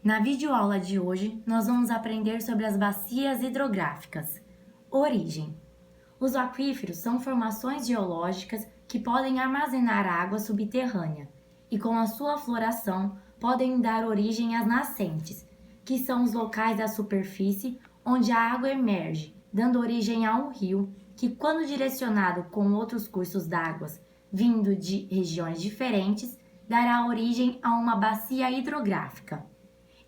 Na videoaula de hoje, nós vamos aprender sobre as bacias hidrográficas. Origem. Os aquíferos são formações geológicas que podem armazenar água subterrânea e, com a sua floração, podem dar origem às nascentes, que são os locais da superfície onde a água emerge, dando origem a um rio que, quando direcionado com outros cursos d'água vindo de regiões diferentes, dará origem a uma bacia hidrográfica.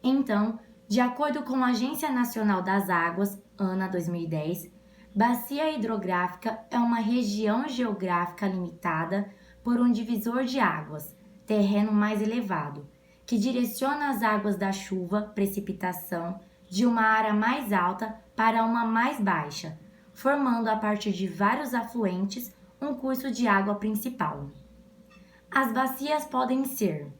Então, de acordo com a Agência Nacional das Águas, ANA 2010, bacia hidrográfica é uma região geográfica limitada por um divisor de águas, terreno mais elevado, que direciona as águas da chuva, precipitação, de uma área mais alta para uma mais baixa, formando a partir de vários afluentes um curso de água principal. As bacias podem ser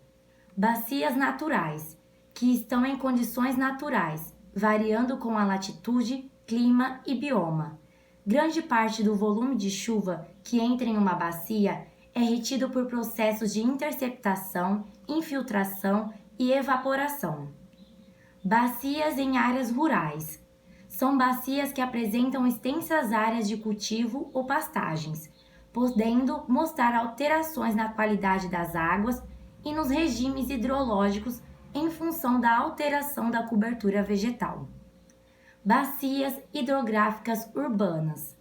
bacias naturais, que estão em condições naturais, variando com a latitude, clima e bioma. Grande parte do volume de chuva que entra em uma bacia é retido por processos de interceptação, infiltração e evaporação. Bacias em áreas rurais. São bacias que apresentam extensas áreas de cultivo ou pastagens, podendo mostrar alterações na qualidade das águas e nos regimes hidrológicos em função da alteração da cobertura vegetal. Bacias hidrográficas urbanas.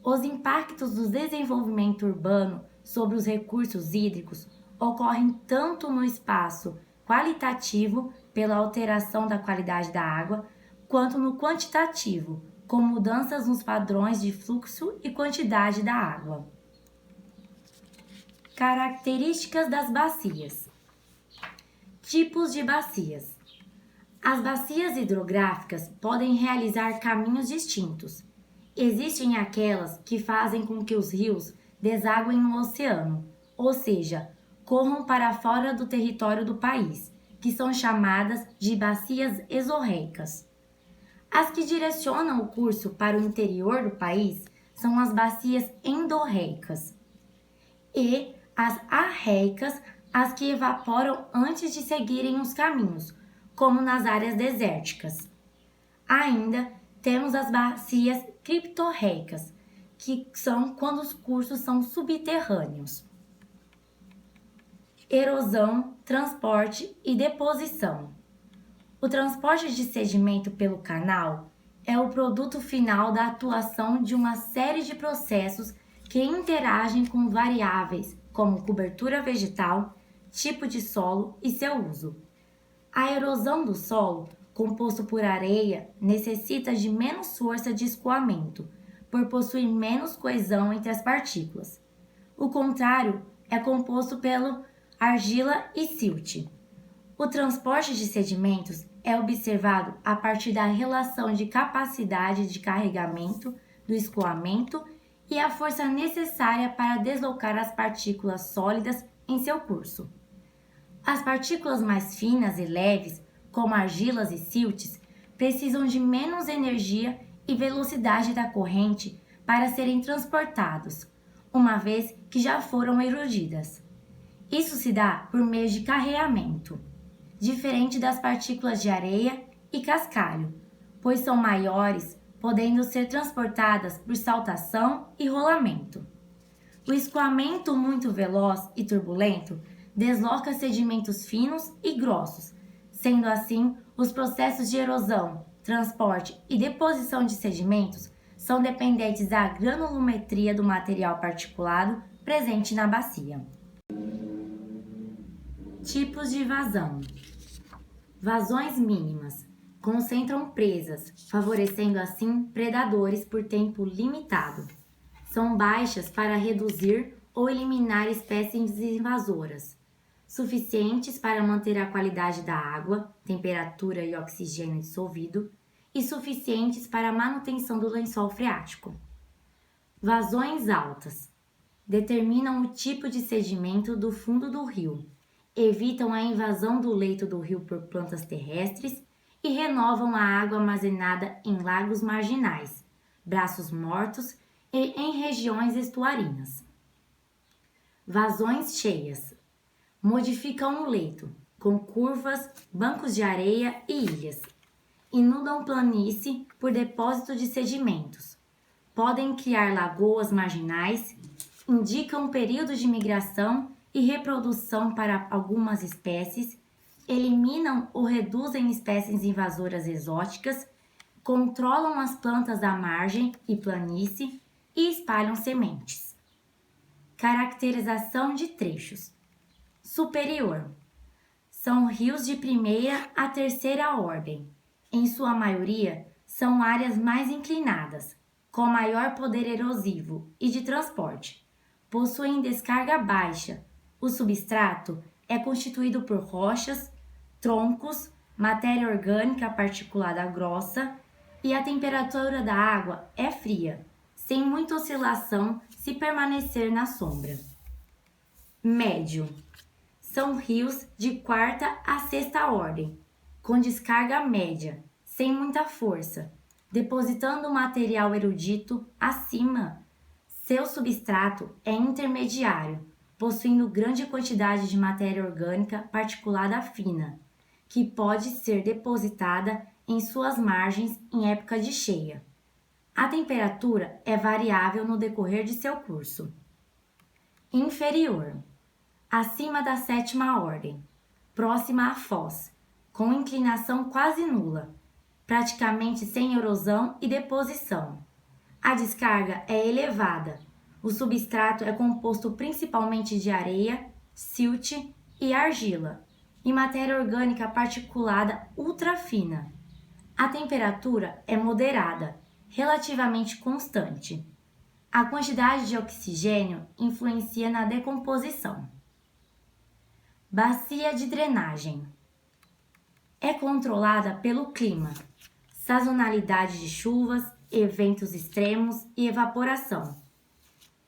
Os impactos do desenvolvimento urbano sobre os recursos hídricos ocorrem tanto no espaço qualitativo, pela alteração da qualidade da água, quanto no quantitativo, com mudanças nos padrões de fluxo e quantidade da água. Características das bacias. Tipos de bacias. As bacias hidrográficas podem realizar caminhos distintos. Existem aquelas que fazem com que os rios desaguem no oceano, ou seja, corram para fora do território do país, que são chamadas de bacias exorreicas. As que direcionam o curso para o interior do país são as bacias endorreicas. E as arreicas, as que evaporam antes de seguirem os caminhos, como nas áreas desérticas. Ainda temos as bacias criptorreicas, que são quando os cursos são subterrâneos. Erosão, transporte e deposição. O transporte de sedimento pelo canal é o produto final da atuação de uma série de processos que interagem com variáveis como cobertura vegetal, tipo de solo e seu uso. A erosão do solo, composto por areia, necessita de menos força de escoamento, por possuir menos coesão entre as partículas. O contrário é composto pelo argila e silt. O transporte de sedimentos é observado a partir da relação de capacidade de carregamento do escoamento e a força necessária para deslocar as partículas sólidas em seu curso. As partículas mais finas e leves, como argilas e siltes, precisam de menos energia e velocidade da corrente para serem transportados, uma vez que já foram erodidas. Isso se dá por meio de carreamento, diferente das partículas de areia e cascalho, pois são maiores, podendo ser transportadas por saltação e rolamento. O escoamento muito veloz e turbulento desloca sedimentos finos e grossos, sendo assim, os processos de erosão, transporte e deposição de sedimentos são dependentes da granulometria do material particulado presente na bacia. Tipos de vazão. Vazões mínimas. Concentram presas, favorecendo assim predadores por tempo limitado. São baixas para reduzir ou eliminar espécies invasoras, suficientes para manter a qualidade da água, temperatura e oxigênio dissolvido, e suficientes para a manutenção do lençol freático. Vazões altas. Determinam o tipo de sedimento do fundo do rio, evitam a invasão do leito do rio por plantas terrestres e renovam a água armazenada em lagos marginais, braços mortos e em regiões estuarinas. Vazões cheias. Modificam o leito, com curvas, bancos de areia e ilhas. Inundam planície por depósito de sedimentos. Podem criar lagoas marginais, indicam períodos de migração e reprodução para algumas espécies, eliminam ou reduzem espécies invasoras exóticas, controlam as plantas da margem e planície e espalham sementes. Caracterização de trechos. Superior. São rios de primeira a terceira ordem. Em sua maioria, são áreas mais inclinadas, com maior poder erosivo e de transporte. Possuem descarga baixa. O substrato é constituído por rochas, troncos, matéria orgânica particulada grossa e a temperatura da água é fria, sem muita oscilação se permanecer na sombra. Médio. São rios de quarta a sexta ordem, com descarga média, sem muita força, depositando material erudito acima. Seu substrato é intermediário, possuindo grande quantidade de matéria orgânica particulada fina, que pode ser depositada em suas margens em época de cheia. A temperatura é variável no decorrer de seu curso. Inferior. Acima da sétima ordem, próxima à foz, com inclinação quase nula, praticamente sem erosão e deposição. A descarga é elevada. O substrato é composto principalmente de areia, silt e argila, e matéria orgânica particulada ultrafina. A temperatura é moderada, relativamente constante. A quantidade de oxigênio influencia na decomposição. Bacia de drenagem. É controlada pelo clima, sazonalidade de chuvas, eventos extremos e evaporação.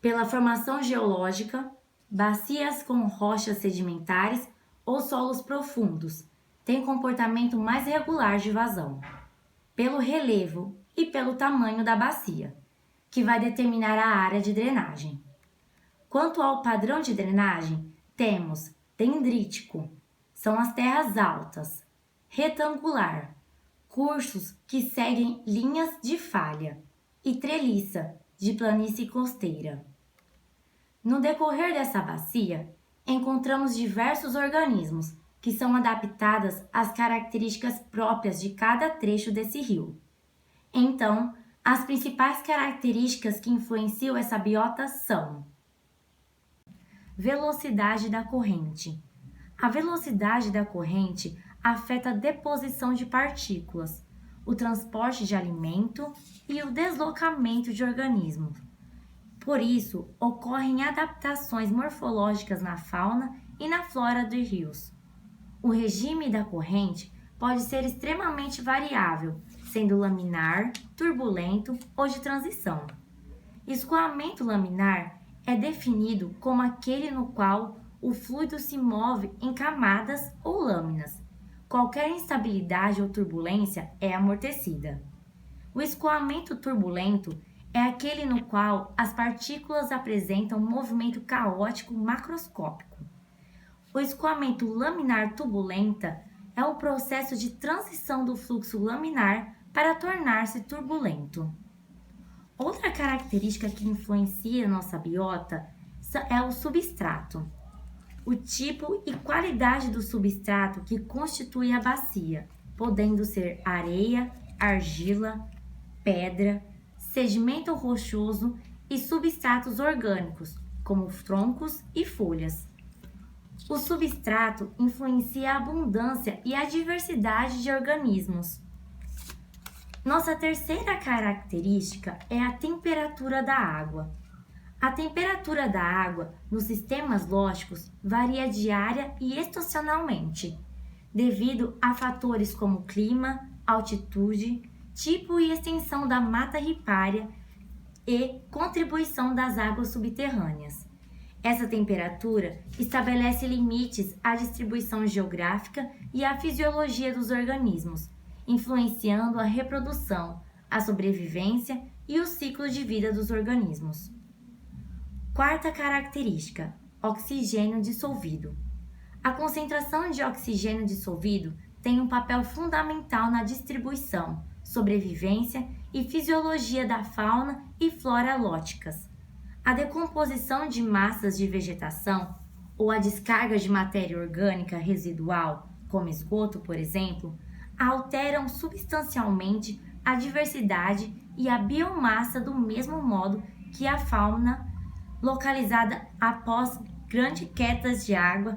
Pela formação geológica, bacias com rochas sedimentares ou solos profundos têm comportamento mais regular de vazão. Pelo relevo e pelo tamanho da bacia, que vai determinar a área de drenagem. Quanto ao padrão de drenagem, temos dendrítico, são as terras altas, retangular, cursos que seguem linhas de falha, e treliça, de planície costeira. No decorrer dessa bacia, encontramos diversos organismos que são adaptadas às características próprias de cada trecho desse rio. Então, as principais características que influenciam essa biota são: velocidade da corrente. A velocidade da corrente afeta a deposição de partículas, o transporte de alimento e o deslocamento de organismos. Por isso, ocorrem adaptações morfológicas na fauna e na flora dos rios. O regime da corrente pode ser extremamente variável, sendo laminar, turbulento ou de transição. Escoamento laminar é definido como aquele no qual o fluido se move em camadas ou lâminas. Qualquer instabilidade ou turbulência é amortecida. O escoamento turbulento é aquele no qual as partículas apresentam um movimento caótico macroscópico. O escoamento laminar turbulenta é o processo de transição do fluxo laminar para tornar-se turbulento. Outra característica que influencia nossa biota é o substrato. O tipo e qualidade do substrato que constitui a bacia, podendo ser areia, argila, pedra, sedimento rochoso e substratos orgânicos, como troncos e folhas. O substrato influencia a abundância e a diversidade de organismos. Nossa terceira característica é a temperatura da água. A temperatura da água nos sistemas lógicos varia diária e estacionalmente, devido a fatores como clima, altitude, tipo e extensão da mata ripária e contribuição das águas subterrâneas. Essa temperatura estabelece limites à distribuição geográfica e à fisiologia dos organismos, influenciando a reprodução, a sobrevivência e o ciclo de vida dos organismos. Quarta característica: oxigênio dissolvido. A concentração de oxigênio dissolvido tem um papel fundamental na distribuição, sobrevivência e fisiologia da fauna e flora alóticas. A decomposição de massas de vegetação ou a descarga de matéria orgânica residual, como esgoto, por exemplo, alteram substancialmente a diversidade e a biomassa do mesmo modo que a fauna localizada após grandes quedas de água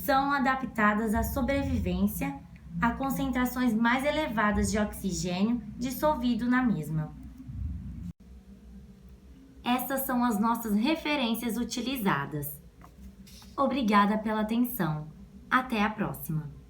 são adaptadas à sobrevivência a concentrações mais elevadas de oxigênio dissolvido na mesma. Essas são as nossas referências utilizadas. Obrigada pela atenção. Até a próxima!